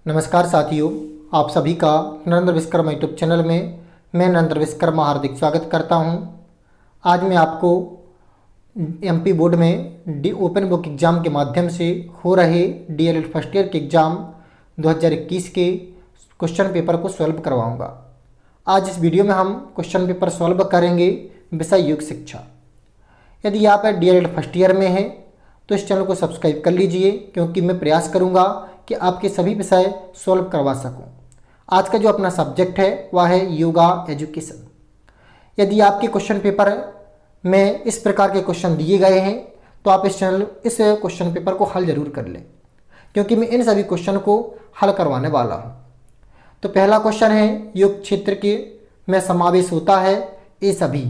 नमस्कार साथियों, आप सभी का नरेंद्र विश्वकर्मा यूट्यूब चैनल में मैं नरेंद्र विश्वकर्मा हार्दिक स्वागत करता हूं। आज मैं आपको एमपी बोर्ड में ओपन बुक एग्ज़ाम के माध्यम से हो रहे डीएलएड फर्स्ट ईयर के एग्ज़ाम 2021 के क्वेश्चन पेपर को सॉल्व करवाऊंगा। आज इस वीडियो में हम क्वेश्चन पेपर सॉल्व करेंगे विषय युग शिक्षा। यदि आप डीएलएड फर्स्ट ईयर में हैं तो इस चैनल को सब्सक्राइब कर लीजिए, क्योंकि मैं प्रयास करूंगा कि आपके सभी विषय सॉल्व करवा सकूं। आज का जो अपना सब्जेक्ट है वह है योगा एजुकेशन। यदि आपके क्वेश्चन पेपर में इस प्रकार के क्वेश्चन दिए गए हैं तो आप इस क्वेश्चन पेपर को हल जरूर कर लें, क्योंकि मैं इन सभी क्वेश्चन को हल करवाने वाला हूं। तो पहला क्वेश्चन है, योग क्षेत्र के में समावेश होता है ये सभी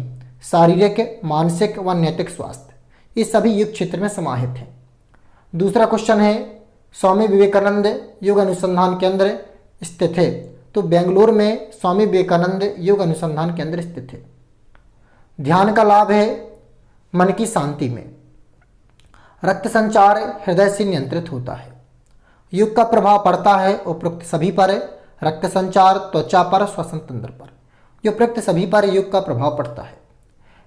शारीरिक, मानसिक व नैतिक स्वास्थ्य, ये सभी युग क्षेत्र में समाहित हैं। दूसरा क्वेश्चन है, स्वामी विवेकानंद योग अनुसंधान केंद्र स्थित है, तो बेंगलोर में स्वामी विवेकानंद योग अनुसंधान केंद्र स्थित है। ध्यान का लाभ है मन की शांति में। रक्त संचार हृदय से नियंत्रित होता है। योग का प्रभाव पड़ता है उपरोक्त सभी पर। रक्त संचार त्वचा पर, श्वसन तंत्र पर, ये उपरोक्त सभी पर योग का प्रभाव पड़ता है।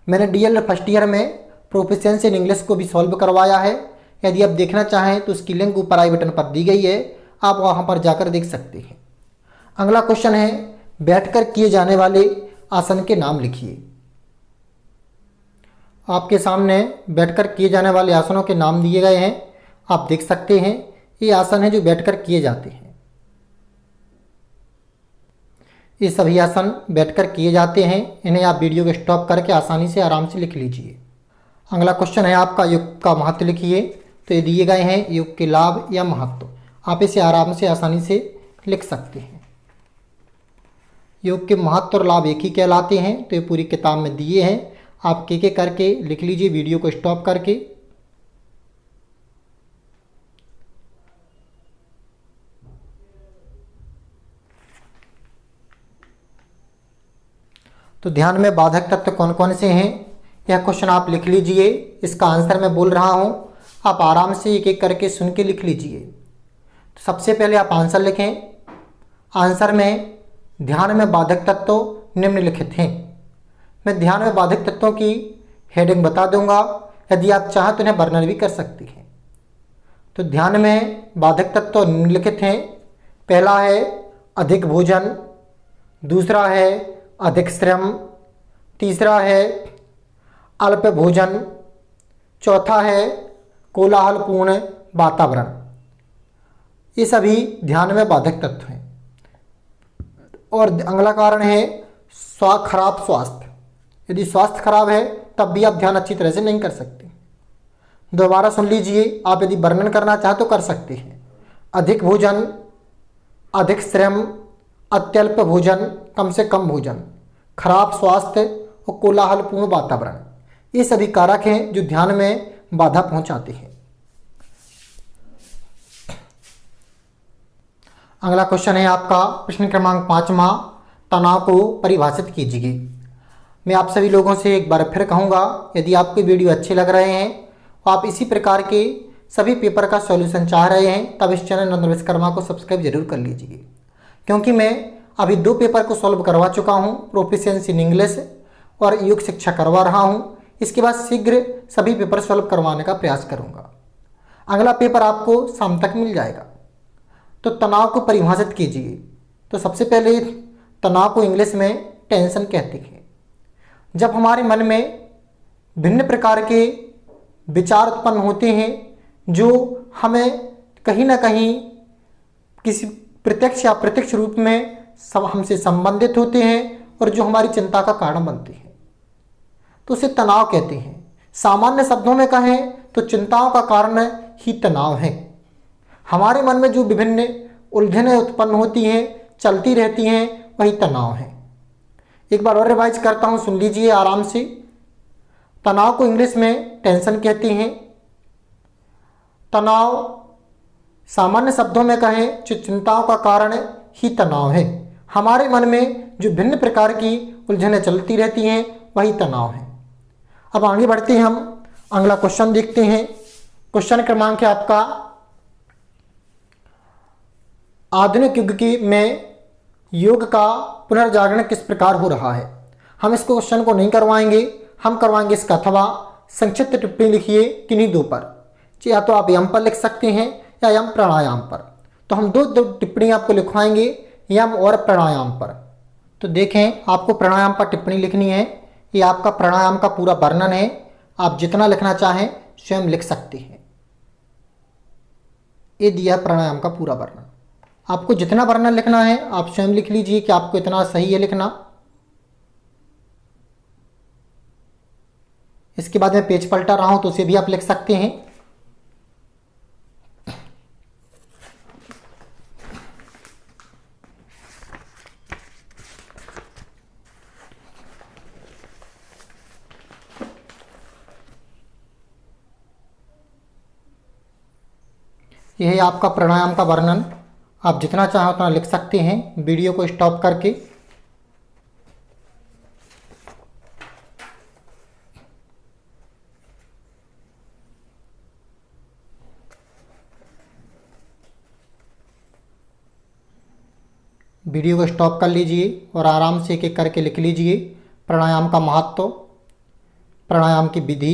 मैंने डीएलएड फर्स्ट ईयर में प्रोफिशिएंसी इन इंग्लिश को भी सॉल्व करवाया है। यदि आप देखना चाहें तो उसकी लिंक ऊपर आई बटन पर दी गई है, आप वहां पर जाकर देख सकते हैं। अगला क्वेश्चन है, बैठकर किए जाने वाले आसन के नाम लिखिए। आपके सामने बैठकर किए जाने वाले आसनों के नाम दिए गए हैं, आप देख सकते हैं। ये आसन है जो बैठकर किए जाते हैं। ये सभी आसन बैठकर किए जाते हैं। इन्हें आप वीडियो को स्टॉप करके आसानी से आराम से लिख लीजिए। अगला क्वेश्चन है आपका, योग का महत्व लिखिए। तो ये दिए गए हैं योग के लाभ या महत्व, आप इसे आराम से आसानी से लिख सकते हैं। योग के महत्व और लाभ एक ही कहलाते हैं, तो ये पूरी किताब में दिए हैं। आप एक करके लिख लीजिए वीडियो को स्टॉप करके। तो ध्यान में बाधक तत्व कौन कौन से हैं, यह क्वेश्चन आप लिख लीजिए। इसका आंसर मैं बोल रहा हूं, आप आराम से एक एक करके सुन के लिख लीजिए। तो सबसे पहले आप आंसर लिखें। आंसर में ध्यान में बाधक तत्व निम्नलिखित हैं। मैं ध्यान में बाधक तत्वों की हेडिंग बता दूंगा, यदि आप चाहें तो इन्हें वर्णन भी कर सकते हैं। तो ध्यान में बाधक तत्व निम्नलिखित हैं। पहला है अधिक भोजन, दूसरा है अधिक श्रम, तीसरा है अल्प भोजन, चौथा है कोलाहलपूर्ण वातावरण। ये सभी ध्यान में बाधक तत्व हैं। और अगला कारण है खराब स्वास्थ्य। यदि स्वास्थ्य खराब है तब भी आप ध्यान अच्छी तरह से नहीं कर सकते। दोबारा सुन लीजिए, आप यदि वर्णन करना चाहें तो कर सकते हैं। अधिक भोजन, अधिक श्रम, अत्यल्प भोजन, कम से कम भोजन, खराब स्वास्थ्य और कोलाहलपूर्ण वातावरण, ये सभी कारक हैं जो ध्यान में बाधा पहुंचाते हैं। अगला क्वेश्चन है आपका प्रश्न क्रमांक 5वां, तनाव को परिभाषित कीजिए। मैं आप सभी लोगों से एक बार फिर कहूंगा, यदि आपको वीडियो अच्छे लग रहे हैं और आप इसी प्रकार के सभी पेपर का सॉल्यूशन चाह रहे हैं, तब इस चैनल नरेंद्र विश्वकर्मा को सब्सक्राइब जरूर कर लीजिए, क्योंकि मैं अभी 2 पेपर को सॉल्व करवा चुका हूं, प्रोफिशिएंसी इन इंग्लिश और योग शिक्षा करवा रहा हूं। इसके बाद शीघ्र सभी पेपर सॉल्व करवाने का प्रयास करूंगा। अगला पेपर आपको शाम तक मिल जाएगा। तो तनाव को परिभाषित कीजिए। तो सबसे पहले तनाव को इंग्लिश में टेंशन कहते हैं। जब हमारे मन में भिन्न प्रकार के विचार उत्पन्न होते हैं जो हमें कहीं ना कहीं किसी प्रत्यक्ष या अप्रत्यक्ष रूप में हमसे संबंधित होते हैं और जो हमारी चिंता का कारण बनते हैं, तो उसे तनाव कहते हैं। सामान्य शब्दों में कहें तो चिंताओं का कारण ही तनाव है। हमारे मन में जो विभिन्न उलझनें उत्पन्न होती हैं, चलती रहती हैं, वही तनाव है। एक बार और रिवाइज करता हूं, सुन लीजिए आराम से। तनाव को इंग्लिश में टेंशन कहते हैं। तनाव सामान्य शब्दों में कहें जो चिंताओं का कारण ही तनाव है। हमारे मन में जो भिन्न प्रकार की उलझनें चलती रहती हैं, वही तनाव है। अब आगे बढ़ते हैं, हम अगला क्वेश्चन देखते हैं। क्वेश्चन क्रमांक है आपका आधुनिक युग की में योग का पुनर्जागरण किस प्रकार हो रहा है। हम इस क्वेश्चन को नहीं करवाएंगे, हम करवाएंगे इसका अथवा संक्षिप्त टिप्पणी लिखिए किन्हीं दो पर, या तो आप यम पर लिख सकते हैं या यम प्राणायाम पर। तो हम दो टिप्पणी आपको लिखवाएंगे, यम और प्राणायाम पर। तो देखें, आपको प्राणायाम पर टिप्पणी लिखनी है। ये आपका प्राणायाम का पूरा वर्णन है, आप जितना लिखना चाहें स्वयं लिख सकते हैं। ये दिया प्राणायाम का पूरा वर्णन, आपको जितना वर्णन लिखना है आप स्वयं लिख लीजिए कि आपको इतना सही है लिखना। इसके बाद मैं पेज पलटा रहा हूं तो उसे भी आप लिख सकते हैं। यह है आपका प्राणायाम का वर्णन, आप जितना चाहें उतना लिख सकते हैं वीडियो को स्टॉप करके। वीडियो को स्टॉप कर लीजिए और आराम से एक एक करके लिख लीजिए। प्राणायाम का महत्व, प्राणायाम की विधि,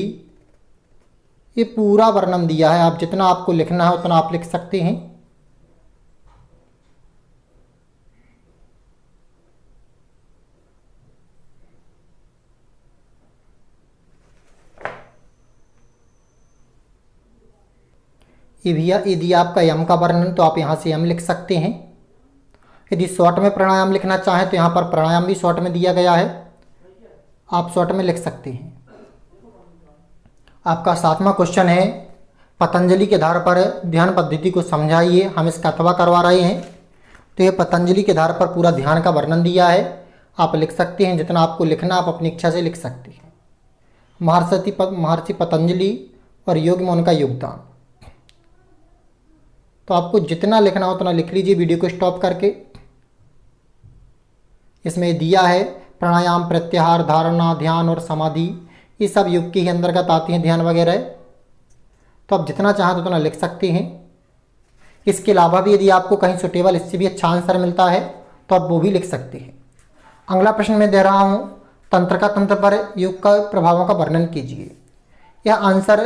ये पूरा वर्णन दिया है। आप जितना आपको लिखना है उतना आप लिख सकते हैं। ये भैया ये दिया आपका यम का वर्णन, तो आप यहाँ से यम लिख सकते हैं। यदि शॉर्ट में प्राणायाम लिखना चाहें तो यहाँ पर प्राणायाम भी शॉर्ट में दिया गया है, आप शॉर्ट में लिख सकते हैं। आपका 7वां क्वेश्चन है, पतंजलि के आधार पर ध्यान पद्धति को समझाइए। हम इसका अथवा करवा रहे हैं। तो ये पतंजलि के आधार पर पूरा ध्यान का वर्णन दिया है, आप लिख सकते हैं। जितना आपको लिखना आप अपनी इच्छा से लिख सकते हैं। महर्षि पतंजलि और योग में उनका योगदान, तो आपको जितना लिखना हो उतना लिख लीजिए वीडियो को स्टॉप करके। इसमें दिया है प्राणायाम, प्रत्याहार, धारणा, ध्यान और समाधि, ये सब योग के ही अंतर्गत आती हैं, ध्यान वगैरह। तो आप जितना चाहें उतना लिख सकते हैं। इसके अलावा भी यदि आपको कहीं सुटेबल इससे भी अच्छा आंसर मिलता है तो आप वो भी लिख सकते हैं। अगला प्रश्न मैं दे रहा हूँ, तंत्र का तंत्र पर योग का प्रभावों का वर्णन कीजिए। यह आंसर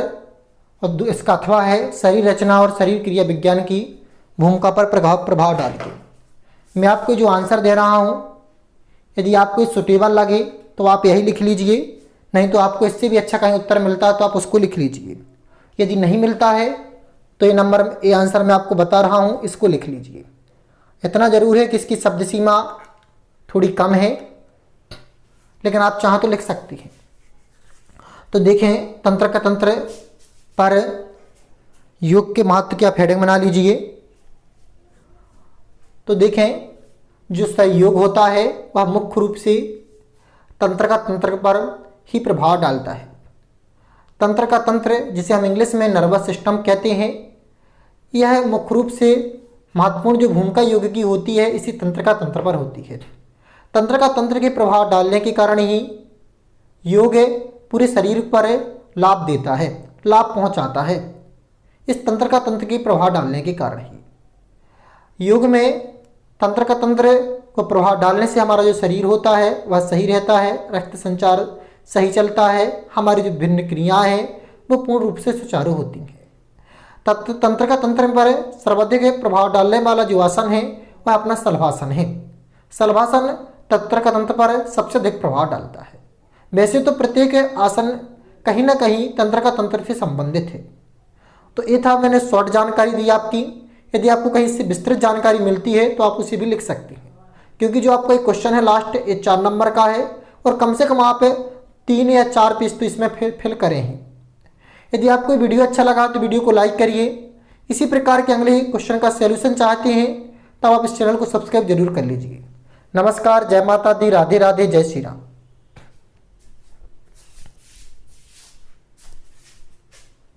और इसका अथवा है शरीर रचना और शरीर क्रिया विज्ञान की भूमिका पर प्रभाव डाल के। मैं आपको जो आंसर दे रहा हूँ, यदि आपको सुटेबल लगे तो आप यही लिख लीजिए, नहीं तो आपको इससे भी अच्छा कहीं उत्तर मिलता है तो आप उसको लिख लीजिए। यदि नहीं मिलता है तो ये आंसर मैं आपको बता रहा हूँ, इसको लिख लीजिए। इतना जरूर है कि इसकी शब्द सीमा थोड़ी कम है, लेकिन आप चाहें तो लिख सकती हैं। तो देखें, तंत्र का तंत्र पर योग के महत्व की आप हेडिंग बना लीजिए। तो देखें, जो सहयोग होता है वह मुख्य रूप से तंत्र का तंत्र पर ही प्रभाव डालता है। तंत्र का तंत्र, जिसे हम इंग्लिश में नर्वस सिस्टम कहते हैं, यह मुख्य रूप से महत्वपूर्ण जो भूमिका योग की होती है इसी तंत्र का तंत्र पर होती है। तंत्र का तंत्र के प्रभाव डालने के कारण ही योग पूरे शरीर पर लाभ देता है, लाभ पहुंचाता है। इस तंत्र का तंत्र के प्रभाव डालने के कारण ही योग में तंत्र का तंत्र को प्रभाव डालने से हमारा जो शरीर होता है वह सही रहता है, रक्त संचार सही चलता है, हमारी जो भिन्न क्रियाएं हैं वो पूर्ण रूप से सुचारू होती हैं। तंत्र का तंत्र पर सर्वाधिक प्रभाव डालने वाला जो आसन है वह अपना शलभासन है। शलभासन तंत्र का तंत्र पर सबसे अधिक प्रभाव डालता है। वैसे तो प्रत्येक आसन कहीं ना कहीं तंत्र का तंत्र से संबंधित है। तो ये था, मैंने शॉर्ट जानकारी दी आपकी। यदि आपको कहीं से विस्तृत जानकारी मिलती है तो आप उसे भी लिख सकते हैं, क्योंकि जो आपका एक क्वेश्चन है लास्ट, ये 4 नंबर का है और कम से कम आप 3 या 4 पेज तो इसमें फिल करें हैं। यदि आपको वीडियो अच्छा लगा तो वीडियो को लाइक करिए। इसी प्रकार के अगले क्वेश्चन का सॉल्यूशन चाहते हैं तब आप इस चैनल को सब्सक्राइब जरूर कर लीजिए। नमस्कार, जय माता दी, राधे राधे, जय श्री राम।